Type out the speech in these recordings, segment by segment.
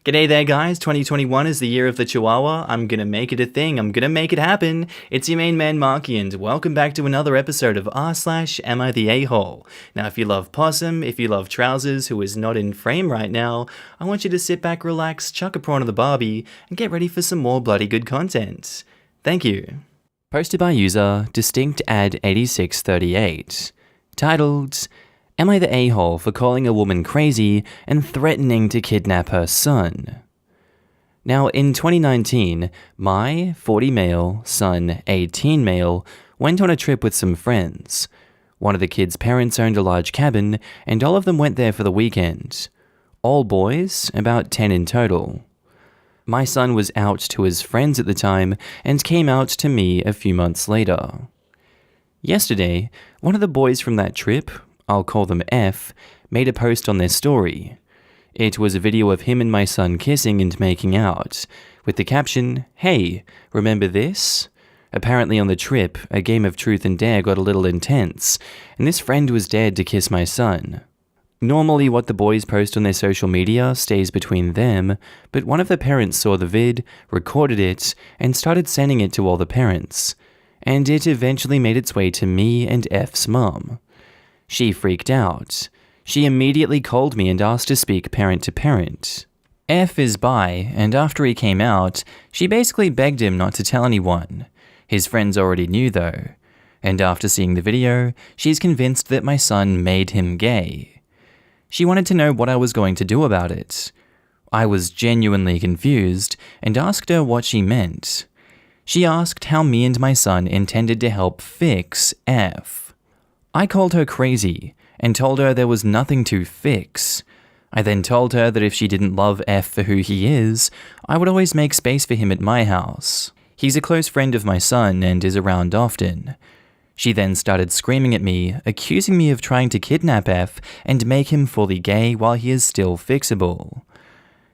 G'day there guys, 2021 is the year of the Chihuahua. I'm gonna make it a thing, I'm gonna make it happen. It's your main man Markee and welcome back to another episode of r/AmITheA. Now if you love Possum, if you love Trousers, who is not in frame right now, I want you to sit back, relax, chuck a prawn of the Barbie, and get ready for some more bloody good content. Thank you. Posted by user DistinctAd8638. Titled, Am I the a-hole for calling a woman crazy and threatening to kidnap her son? Now, in 2019, my 40 male, son 18 male, went on a trip with some friends. One of the kids' parents owned a large cabin, and all of them went there for the weekend. All boys, about 10 in total. My son was out to his friends at the time, and came out to me a few months later. Yesterday, one of the boys from that trip, I'll call them F, made a post on their story. It was a video of him and my son kissing and making out, with the caption, "Hey, remember this?" Apparently on the trip, a game of truth and dare got a little intense, and this friend was dared to kiss my son. Normally what the boys post on their social media stays between them, but one of the parents saw the vid, recorded it, and started sending it to all the parents, and it eventually made its way to me and F's mum. She freaked out. She immediately called me and asked to speak parent to parent. F is bi, and after he came out, she basically begged him not to tell anyone. His friends already knew though. And after seeing the video, she's convinced that my son made him gay. She wanted to know what I was going to do about it. I was genuinely confused and asked her what she meant. She asked how me and my son intended to help fix F. I called her crazy and told her there was nothing to fix. I then told her that if she didn't love F for who he is, I would always make space for him at my house. He's a close friend of my son and is around often. She then started screaming at me, accusing me of trying to kidnap F and make him fully gay while he is still fixable.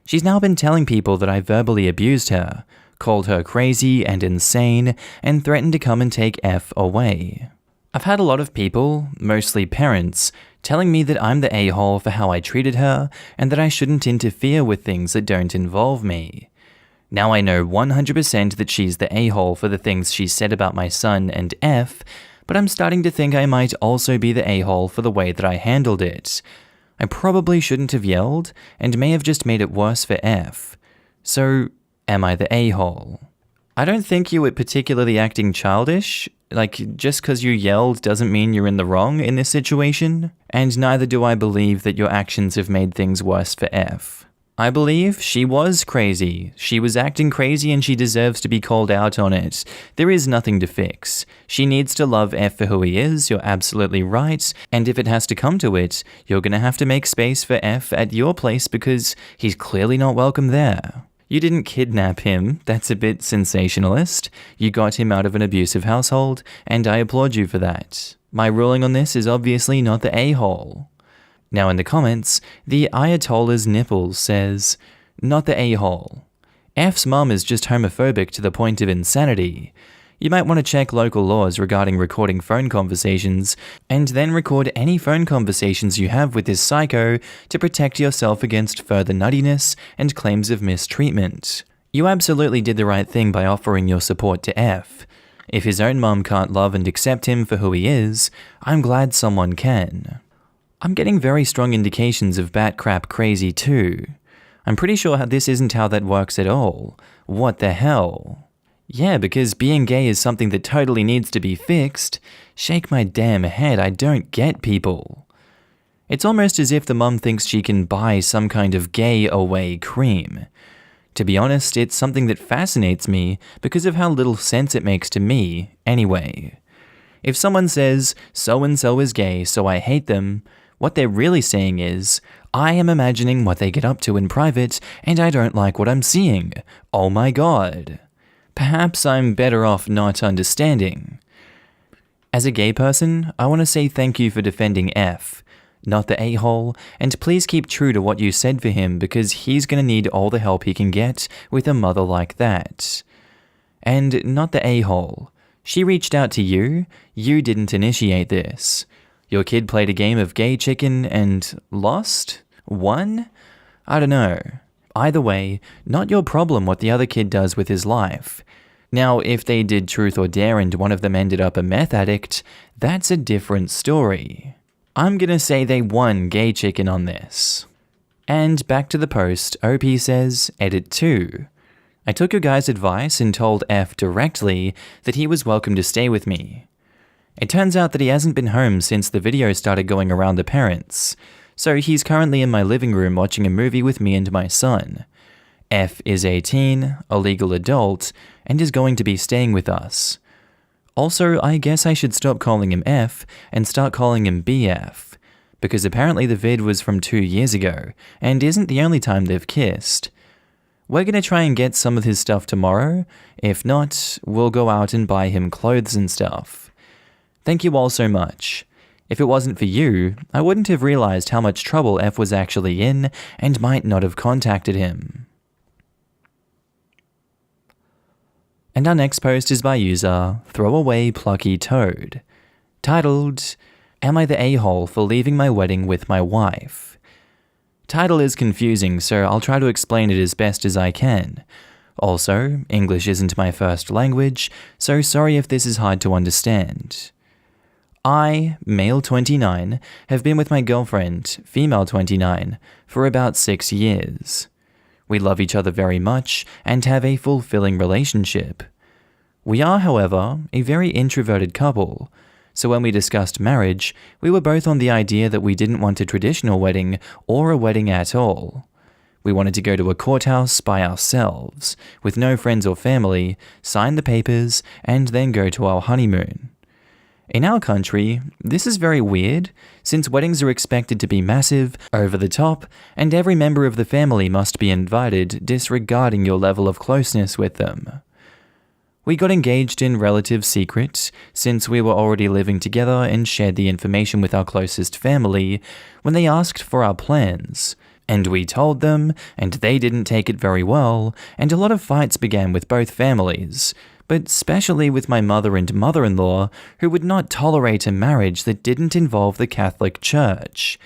She's now been telling people that I verbally abused her, called her crazy and insane, and threatened to come and take F away. I've had a lot of people, mostly parents, telling me that I'm the a-hole for how I treated her and that I shouldn't interfere with things that don't involve me. Now I know 100% that she's the a-hole for the things she said about my son and F, but I'm starting to think I might also be the a-hole for the way that I handled it. I probably shouldn't have yelled and may have just made it worse for F. So, am I the a-hole? I don't think you were particularly acting childish. Like, just because you yelled doesn't mean you're in the wrong in this situation, and neither do I believe that your actions have made things worse for F. I believe she was crazy. She was acting crazy and she deserves to be called out on it. There is nothing to fix. She needs to love F for who he is, you're absolutely right, and if it has to come to it, you're gonna have to make space for F at your place because he's clearly not welcome there. You didn't kidnap him, that's a bit sensationalist. You got him out of an abusive household, and I applaud you for that. My ruling on this is obviously not the a-hole. Now in the comments, the Ayatollah's nipples says, not the a-hole. F's mum is just homophobic to the point of insanity. You might want to check local laws regarding recording phone conversations, and then record any phone conversations you have with this psycho to protect yourself against further nuttiness and claims of mistreatment. You absolutely did the right thing by offering your support to F. If his own mum can't love and accept him for who he is, I'm glad someone can. I'm getting very strong indications of bat crap crazy too. I'm pretty sure this isn't how that works at all. What the hell? Yeah, because being gay is something that totally needs to be fixed. Shake my damn head, I don't get people. It's almost as if the mum thinks she can buy some kind of gay away cream. To be honest, it's something that fascinates me because of how little sense it makes to me, anyway. If someone says, so-and-so is gay, so I hate them, what they're really saying is, I am imagining what they get up to in private, and I don't like what I'm seeing. Oh my god. Perhaps I'm better off not understanding. As a gay person, I want to say thank you for defending F, not the a-hole, and please keep true to what you said for him because he's gonna need all the help he can get with a mother like that. And not the a-hole. She reached out to you didn't initiate this. Your kid played a game of gay chicken and lost? Won? I don't know. Either way, not your problem what the other kid does with his life. Now, if they did truth or dare and one of them ended up a meth addict, that's a different story. I'm gonna say they won gay chicken on this. And back to the post, OP says, Edit 2. I took your guys' advice and told F directly that he was welcome to stay with me. It turns out that he hasn't been home since the video started going around the parents, so he's currently in my living room watching a movie with me and my son. F is 18, a legal adult, and is going to be staying with us. Also, I guess I should stop calling him F and start calling him BF, because apparently the vid was from 2 years ago, and isn't the only time they've kissed. We're gonna try and get some of his stuff tomorrow. If not, we'll go out and buy him clothes and stuff. Thank you all so much. If it wasn't for you, I wouldn't have realized how much trouble F was actually in and might not have contacted him. And our next post is by user Throwaway Plucky Toad, titled, Am I the a-hole for leaving my wedding with my wife? Title is confusing, so I'll try to explain it as best as I can. Also, English isn't my first language, so sorry if this is hard to understand. I, male 29, have been with my girlfriend, female 29, for about 6 years. We love each other very much and have a fulfilling relationship. We are, however, a very introverted couple, so when we discussed marriage, we were both on the idea that we didn't want a traditional wedding or a wedding at all. We wanted to go to a courthouse by ourselves, with no friends or family, sign the papers, and then go to our honeymoon. In our country, this is very weird, since weddings are expected to be massive, over the top, and every member of the family must be invited, disregarding your level of closeness with them. We got engaged in relative secret, since we were already living together and shared the information with our closest family, when they asked for our plans. And we told them, and they didn't take it very well, and a lot of fights began with both families, but especially with my mother and mother-in-law, who would not tolerate a marriage that didn't involve the Catholic Church.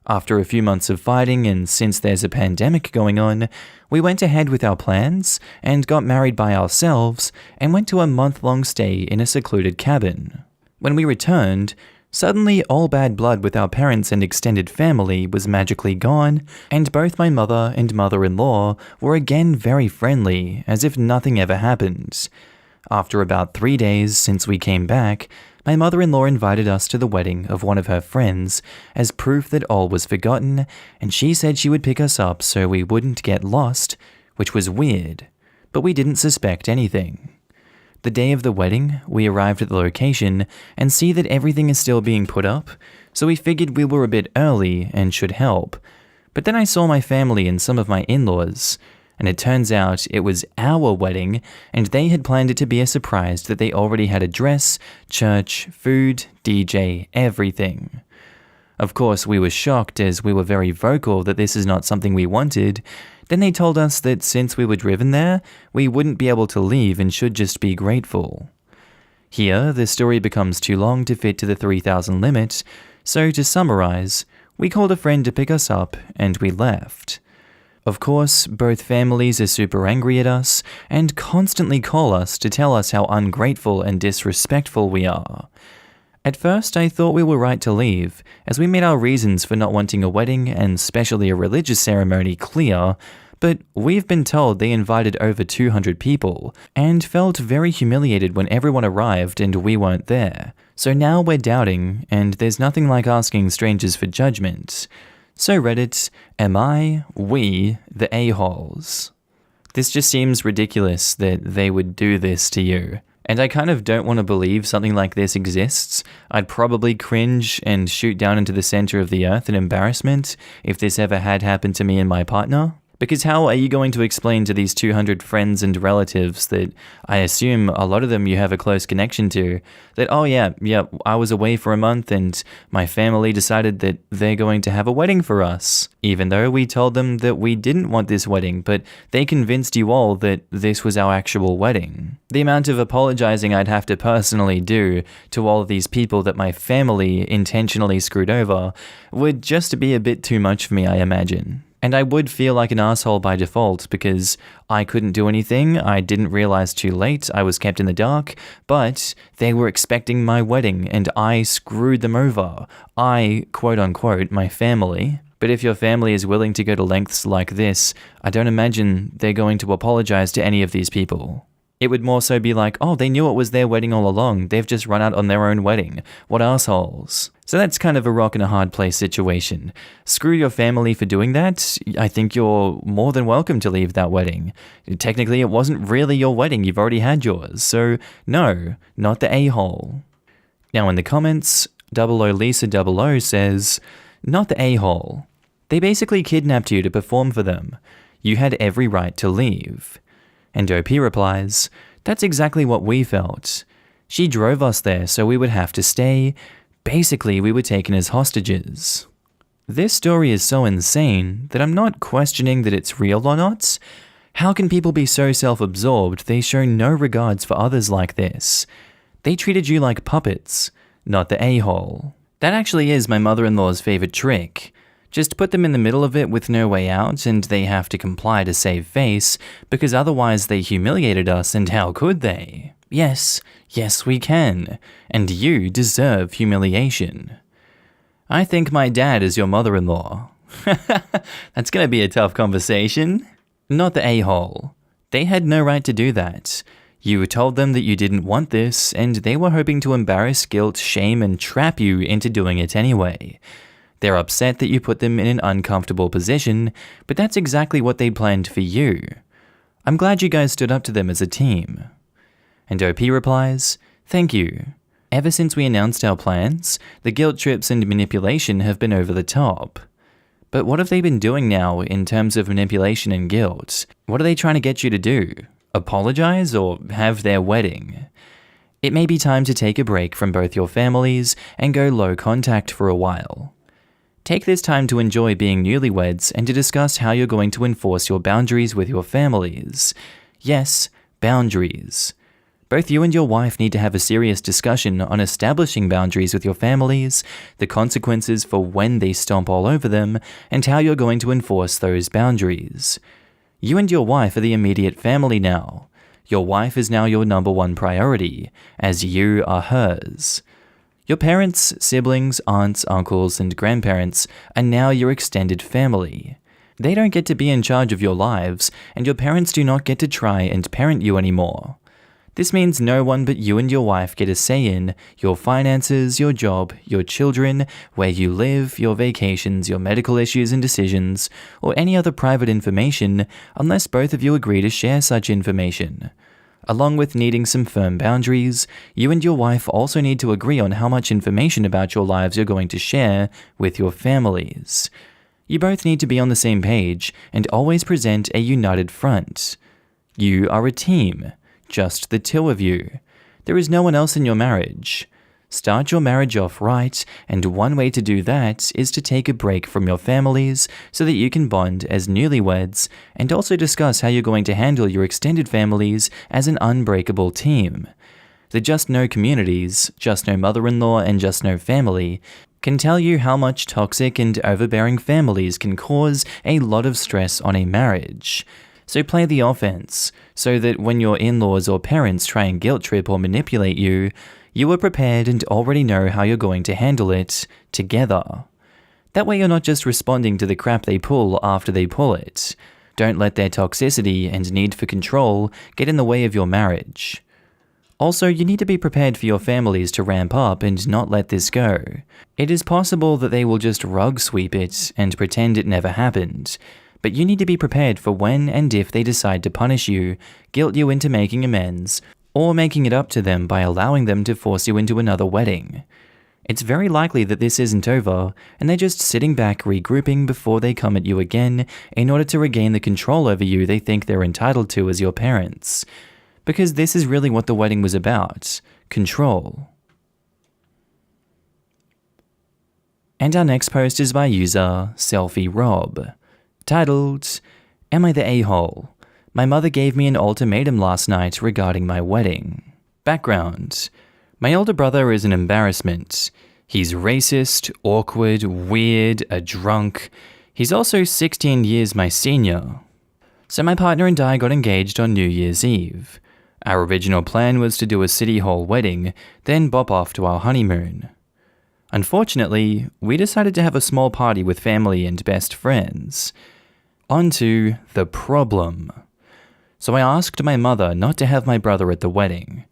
After a few months of fighting, and since there's a pandemic going on, we went ahead with our plans and got married by ourselves and went to a month-long stay in a secluded cabin. When we returned, suddenly all bad blood with our parents and extended family was magically gone, and both my mother and mother-in-law were again very friendly, as if nothing ever happened. After about 3 days since we came back, my mother-in-law invited us to the wedding of one of her friends as proof that all was forgotten, and she said she would pick us up so we wouldn't get lost, which was weird, but we didn't suspect anything. The day of the wedding, we arrived at the location and see that everything is still being put up, so we figured we were a bit early and should help. But then I saw my family and some of my in-laws, and it turns out it was our wedding, and they had planned it to be a surprise that they already had a dress, church, food, DJ, everything. Of course, we were shocked as we were very vocal that this is not something we wanted. Then they told us that since we were driven there, we wouldn't be able to leave and should just be grateful. Here, the story becomes too long to fit to the 3,000 limit, so to summarize, we called a friend to pick us up and we left. Of course, both families are super angry at us and constantly call us to tell us how ungrateful and disrespectful we are. At first, I thought we were right to leave, as we made our reasons for not wanting a wedding and especially a religious ceremony clear, but we've been told they invited over 200 people, and felt very humiliated when everyone arrived and we weren't there. So now we're doubting, and there's nothing like asking strangers for judgment. So Reddit, am I, we, the a-holes? This just seems ridiculous that they would do this to you. And I kind of don't want to believe something like this exists. I'd probably cringe and shoot down into the center of the earth in embarrassment if this ever had happened to me and my partner. Because how are you going to explain to these 200 friends and relatives that I assume a lot of them you have a close connection to, that, oh yeah, I was away for a month and my family decided that they're going to have a wedding for us, even though we told them that we didn't want this wedding, but they convinced you all that this was our actual wedding. The amount of apologizing I'd have to personally do to all of these people that my family intentionally screwed over would just be a bit too much for me, I imagine. And I would feel like an asshole by default because I couldn't do anything, I didn't realize too late, I was kept in the dark, but they were expecting my wedding and I screwed them over. I, quote unquote, my family. But if your family is willing to go to lengths like this, I don't imagine they're going to apologize to any of these people. It would more so be like, oh, they knew it was their wedding all along. They've just run out on their own wedding. What assholes. So that's kind of a rock and a hard place situation. Screw your family for doing that. I think you're more than welcome to leave that wedding. Technically, it wasn't really your wedding. You've already had yours. So no, not the a-hole. Now in the comments, 00 Lisa 00 says, not the a-hole. They basically kidnapped you to perform for them. You had every right to leave. And OP replies, that's exactly what we felt. She drove us there so we would have to stay. Basically, we were taken as hostages. This story is so insane that I'm not questioning that it's real or not. How can people be so self-absorbed they show no regards for others like this? They treated you like puppets, not the a-hole. That actually is my mother-in-law's favorite trick. Just put them in the middle of it with no way out and they have to comply to save face, because otherwise they humiliated us and how could they? Yes, we can. And you deserve humiliation. I think my dad is your mother-in-law. That's gonna be a tough conversation. Not the a-hole. They had no right to do that. You told them that you didn't want this, and they were hoping to embarrass, guilt, shame, and trap you into doing it anyway. They're upset that you put them in an uncomfortable position, but that's exactly what they planned for you. I'm glad you guys stood up to them as a team. And OP replies, thank you. Ever since we announced our plans, the guilt trips and manipulation have been over the top. But what have they been doing now in terms of manipulation and guilt? What are they trying to get you to do? Apologize or have their wedding? It may be time to take a break from both your families and go low contact for a while. Take this time to enjoy being newlyweds and to discuss how you're going to enforce your boundaries with your families. Yes, boundaries. Both you and your wife need to have a serious discussion on establishing boundaries with your families, the consequences for when they stomp all over them, and how you're going to enforce those boundaries. You and your wife are the immediate family now. Your wife is now your number one priority, as you are hers. Your parents, siblings, aunts, uncles, and grandparents are now your extended family. They don't get to be in charge of your lives, and your parents do not get to try and parent you anymore. This means no one but you and your wife get a say in your finances, your job, your children, where you live, your vacations, your medical issues and decisions, or any other private information unless both of you agree to share such information. Along with needing some firm boundaries, you and your wife also need to agree on how much information about your lives you're going to share with your families. You both need to be on the same page and always present a united front. You are a team, just the two of you. There is no one else in your marriage. Start your marriage off right, and one way to do that is to take a break from your families so that you can bond as newlyweds and also discuss how you're going to handle your extended families as an unbreakable team. The Just Know communities, Just Know mother-in-law and Just Know family, can tell you how much toxic and overbearing families can cause a lot of stress on a marriage. So play the offense, so that when your in-laws or parents try and guilt trip or manipulate you, you are prepared and already know how you're going to handle it together. That way you're not just responding to the crap they pull after they pull it. Don't let their toxicity and need for control get in the way of your marriage. Also, you need to be prepared for your families to ramp up and not let this go. It is possible that they will just rug sweep it and pretend it never happened. But you need to be prepared for when and if they decide to punish you, guilt you into making amends, or making it up to them by allowing them to force you into another wedding. It's very likely that this isn't over, and they're just sitting back regrouping before they come at you again in order to regain the control over you they think they're entitled to as your parents. Because this is really what the wedding was about. Control. And our next post is by user Selfie Rob, titled, Am I the A-hole? My mother gave me an ultimatum last night regarding my wedding. Background. My older brother is an embarrassment. He's racist, awkward, weird, a drunk. He's also 16 years my senior. So my partner and I got engaged on New Year's Eve. Our original plan was to do a city hall wedding, then bop off to our honeymoon. Unfortunately, we decided to have a small party with family and best friends. On to the problem. So I asked my mother not to have my brother at the wedding.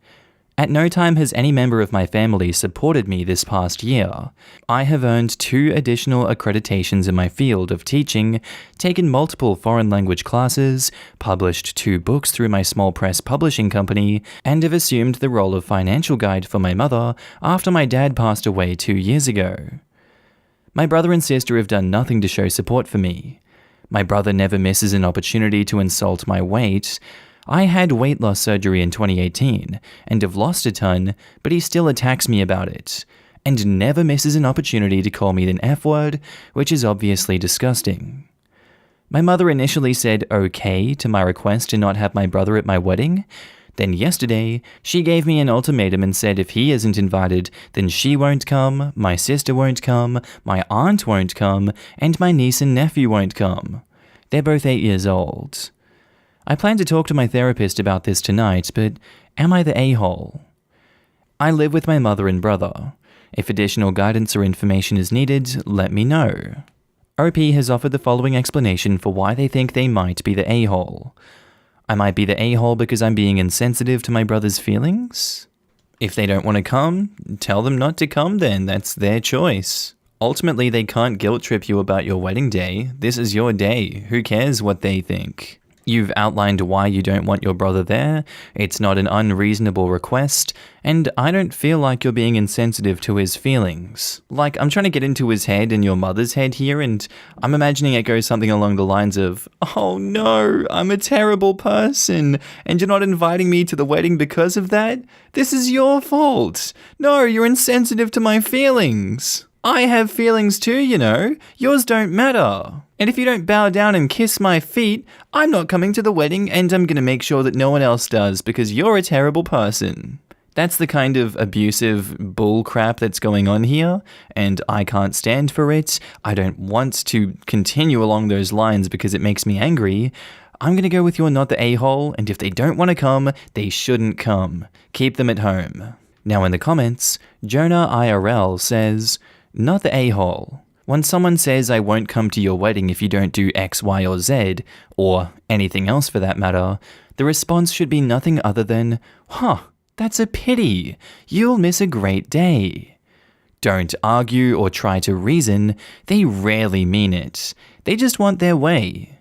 At no time has any member of my family supported me this past year. I have earned 2 additional accreditations in my field of teaching, taken multiple foreign language classes, published 2 books through my small press publishing company, and have assumed the role of financial guide for my mother after my dad passed away 2 years ago. My brother and sister have done nothing to show support for me. My brother never misses an opportunity to insult my weight. I had weight loss surgery in 2018 and have lost a ton, but he still attacks me about it, and never misses an opportunity to call me an F word, which is obviously disgusting. My mother initially said okay to my request to not have my brother at my wedding. Then yesterday, she gave me an ultimatum and said if he isn't invited, then she won't come, my sister won't come, my aunt won't come, and my niece and nephew won't come. They're both 8 years old. I plan to talk to my therapist about this tonight, but am I the a-hole? I live with my mother and brother. If additional guidance or information is needed, let me know. OP has offered the following explanation for why they think they might be the a-hole. I might be the a-hole because I'm being insensitive to my brother's feelings? If they don't want to come, tell them not to come then, that's their choice. Ultimately, they can't guilt trip you about your wedding day. This is your day. Who cares what they think? You've outlined why you don't want your brother there, it's not an unreasonable request, and I don't feel like you're being insensitive to his feelings. Like, I'm trying to get into his head and your mother's head here, and I'm imagining it goes something along the lines of, oh no, I'm a terrible person, and you're not inviting me to the wedding because of that? This is your fault. No, you're insensitive to my feelings. I have feelings too, you know. Yours don't matter. And if you don't bow down and kiss my feet, I'm not coming to the wedding and I'm going to make sure that no one else does because you're a terrible person. That's the kind of abusive bull crap that's going on here, and I can't stand for it. I don't want to continue along those lines because it makes me angry. I'm going to go with you're not the a-hole, and if they don't want to come, they shouldn't come. Keep them at home. Now in the comments, Jonah IRL says, not the a-hole. When someone says I won't come to your wedding if you don't do X, Y, or Z, or anything else for that matter, the response should be nothing other than, that's a pity. You'll miss a great day. Don't argue or try to reason. They rarely mean it. They just want their way.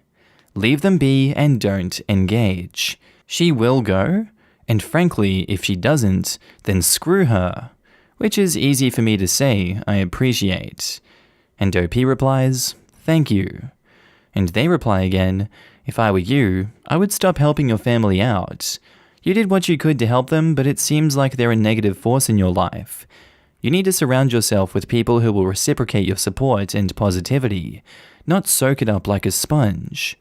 Leave them be and don't engage. She will go, and frankly, if she doesn't, then screw her. Which is easy for me to say, I appreciate. And OP replies, thank you. And they reply again, if I were you, I would stop helping your family out. You did what you could to help them, but it seems like they're a negative force in your life. You need to surround yourself with people who will reciprocate your support and positivity, not soak it up like a sponge.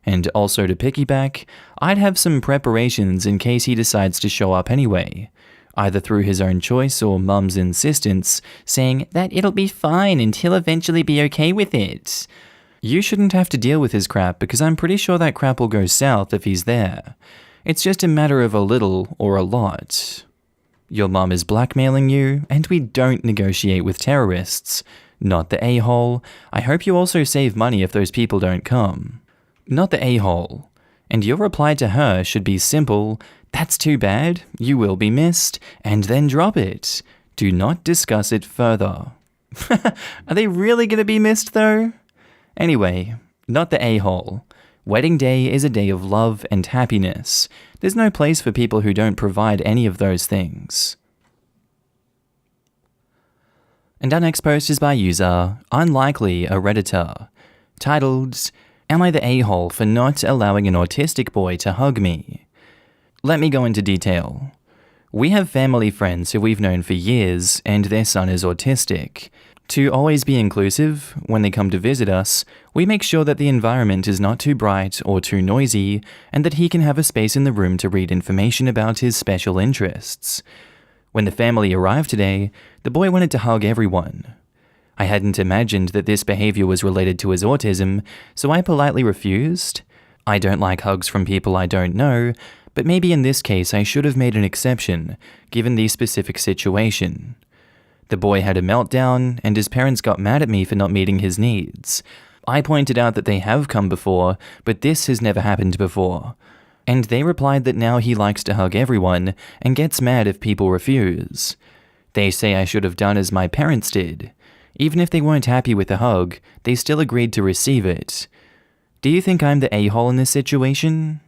And also to piggyback, I'd have some preparations in case he decides to show up anyway. Either through his own choice or mum's insistence, saying that it'll be fine and he'll eventually be okay with it. You shouldn't have to deal with his crap because I'm pretty sure that crap will go south if he's there. It's just a matter of a little or a lot. Your mum is blackmailing you, and we don't negotiate with terrorists. Not the a-hole. I hope you also save money if those people don't come. Not the a-hole. And your reply to her should be simple, that's too bad, you will be missed, and then drop it. Do not discuss it further. Are they really going to be missed though? Anyway, not the a-hole. Wedding day is a day of love and happiness. There's no place for people who don't provide any of those things. And our next post is by user Unlikely a Redditor, titled, Am I the a-hole for not allowing an autistic boy to hug me? Let me go into detail. We have family friends who we've known for years, and their son is autistic. To always be inclusive, when they come to visit us, we make sure that the environment is not too bright or too noisy, and that he can have a space in the room to read information about his special interests. When the family arrived today, the boy wanted to hug everyone. I hadn't imagined that this behavior was related to his autism, so I politely refused. I don't like hugs from people I don't know, but maybe in this case I should have made an exception, given the specific situation. The boy had a meltdown, and his parents got mad at me for not meeting his needs. I pointed out that they have come before, but this has never happened before. And they replied that now he likes to hug everyone, and gets mad if people refuse. They say I should have done as my parents did. Even if they weren't happy with the hug, they still agreed to receive it. Do you think I'm the a-hole in this situation?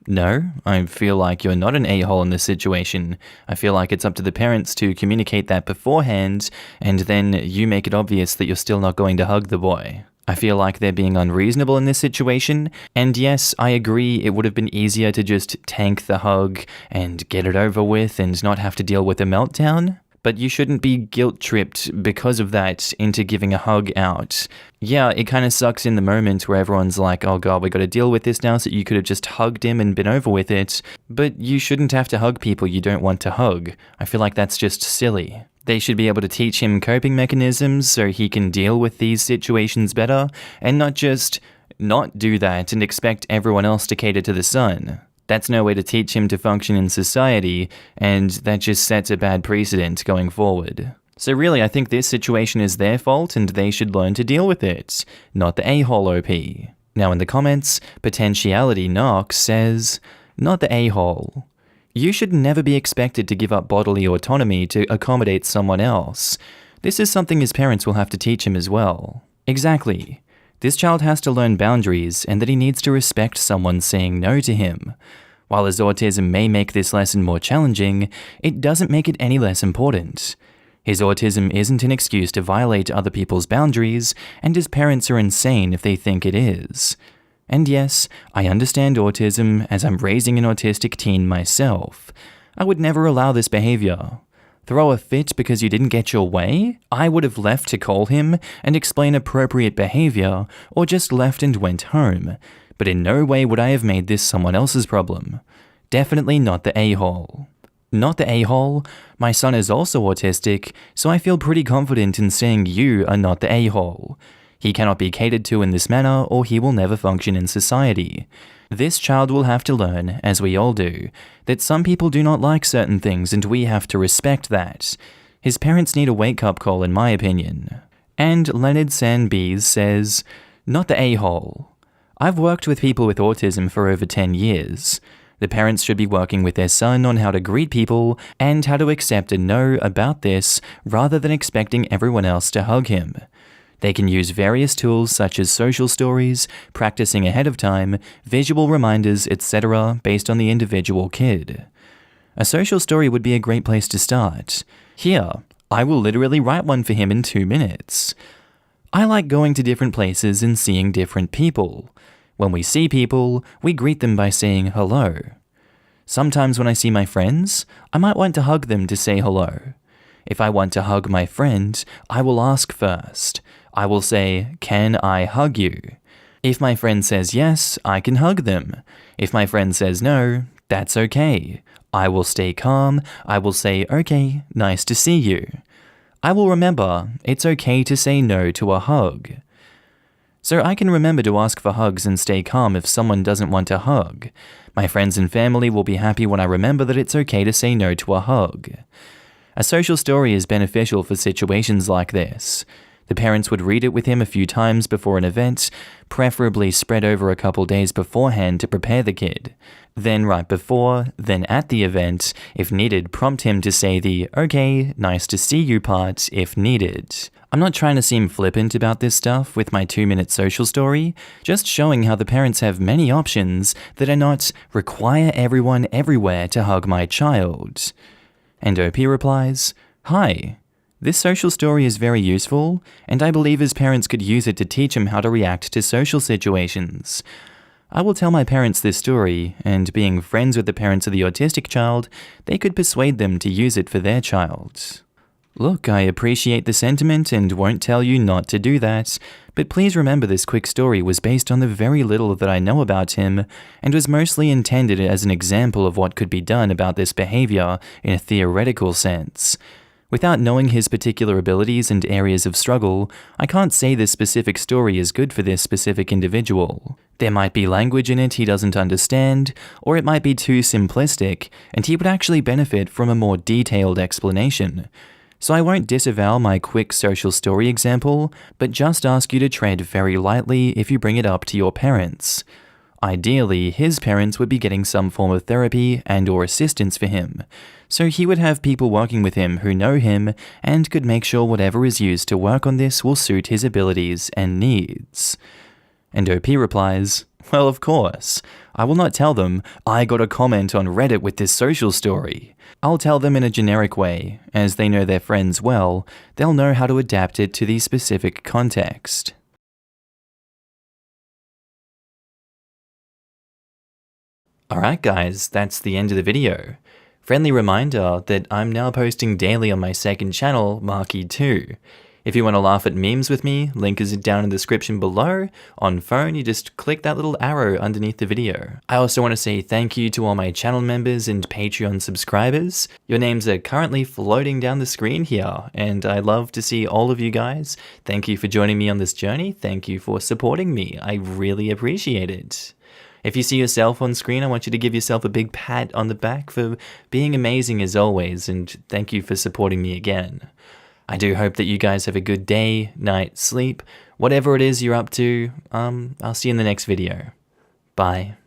No, I feel like you're not an a-hole in this situation. I feel like it's up to the parents to communicate that beforehand, and then you make it obvious that you're still not going to hug the boy. I feel like they're being unreasonable in this situation, and yes, I agree it would have been easier to just tank the hug and get it over with and not have to deal with a meltdown. But you shouldn't be guilt-tripped because of that into giving a hug out. Yeah, it kind of sucks in the moment where everyone's like, oh god, we gotta deal with this now, so you could have just hugged him and been over with it. But you shouldn't have to hug people you don't want to hug. I feel like that's just silly. They should be able to teach him coping mechanisms so he can deal with these situations better, and not just not do that and expect everyone else to cater to the son. That's no way to teach him to function in society, and that just sets a bad precedent going forward. So really, I think this situation is their fault and they should learn to deal with it, not the a-hole OP. Now in the comments, Potentiality Knox says, not the a-hole. You should never be expected to give up bodily autonomy to accommodate someone else. This is something his parents will have to teach him as well. Exactly. This child has to learn boundaries and that he needs to respect someone saying no to him. While his autism may make this lesson more challenging, it doesn't make it any less important. His autism isn't an excuse to violate other people's boundaries, and his parents are insane if they think it is. And yes, I understand autism as I'm raising an autistic teen myself. I would never allow this behavior. Throw a fit because you didn't get your way? I would have left to call him and explain appropriate behavior, or just left and went home. But in no way would I have made this someone else's problem. Definitely not the a-hole. Not the a-hole, my son is also autistic, so I feel pretty confident in saying you are not the a-hole. He cannot be catered to in this manner, or he will never function in society. This child will have to learn, as we all do, that some people do not like certain things and we have to respect that. His parents need a wake-up call in my opinion. And Leonard Sanbees says, not the a-hole. I've worked with people with autism for over 10 years. The parents should be working with their son on how to greet people and how to accept a no about this rather than expecting everyone else to hug him. They can use various tools such as social stories, practicing ahead of time, visual reminders, etc. based on the individual kid. A social story would be a great place to start. Here, I will literally write one for him in 2 minutes. I like going to different places and seeing different people. When we see people, we greet them by saying hello. Sometimes when I see my friends, I might want to hug them to say hello. If I want to hug my friend, I will ask first. I will say, can I hug you? If my friend says yes, I can hug them. If my friend says no, that's okay. I will stay calm. I will say, okay, nice to see you. I will remember it's okay to say no to a hug. So I can remember to ask for hugs and stay calm if someone doesn't want a hug. My friends and family will be happy when I remember that it's okay to say no to a hug. A social story is beneficial for situations like this. The parents would read it with him a few times before an event, preferably spread over a couple days beforehand to prepare the kid. Then right before, then at the event, if needed, prompt him to say the, okay, nice to see you part if needed. I'm not trying to seem flippant about this stuff with my 2-minute social story, just showing how the parents have many options that are not require everyone everywhere to hug my child. And OP replies, hi. This social story is very useful, and I believe his parents could use it to teach him how to react to social situations. I will tell my parents this story, and being friends with the parents of the autistic child, they could persuade them to use it for their child. Look, I appreciate the sentiment and won't tell you not to do that, but please remember this quick story was based on the very little that I know about him, and was mostly intended as an example of what could be done about this behavior in a theoretical sense. Without knowing his particular abilities and areas of struggle, I can't say this specific story is good for this specific individual. There might be language in it he doesn't understand, or it might be too simplistic, and he would actually benefit from a more detailed explanation. So I won't disavow my quick social story example, but just ask you to tread very lightly if you bring it up to your parents. Ideally, his parents would be getting some form of therapy and/or assistance for him, so he would have people working with him who know him and could make sure whatever is used to work on this will suit his abilities and needs. And OP replies, well, of course. I will not tell them, I got a comment on Reddit with this social story. I'll tell them in a generic way. As they know their friends well, they'll know how to adapt it to the specific context. Alright guys, that's the end of the video. Friendly reminder that I'm now posting daily on my second channel, Markee 2. If you want to laugh at memes with me, link is down in the description below. On phone, you just click that little arrow underneath the video. I also want to say thank you to all my channel members and Patreon subscribers. Your names are currently floating down the screen here, and I love to see all of you guys. Thank you for joining me on this journey. Thank you for supporting me. I really appreciate it. If you see yourself on screen, I want you to give yourself a big pat on the back for being amazing as always, and thank you for supporting me again. I do hope that you guys have a good day, night, sleep, whatever it is you're up to. I'll see you in the next video. Bye.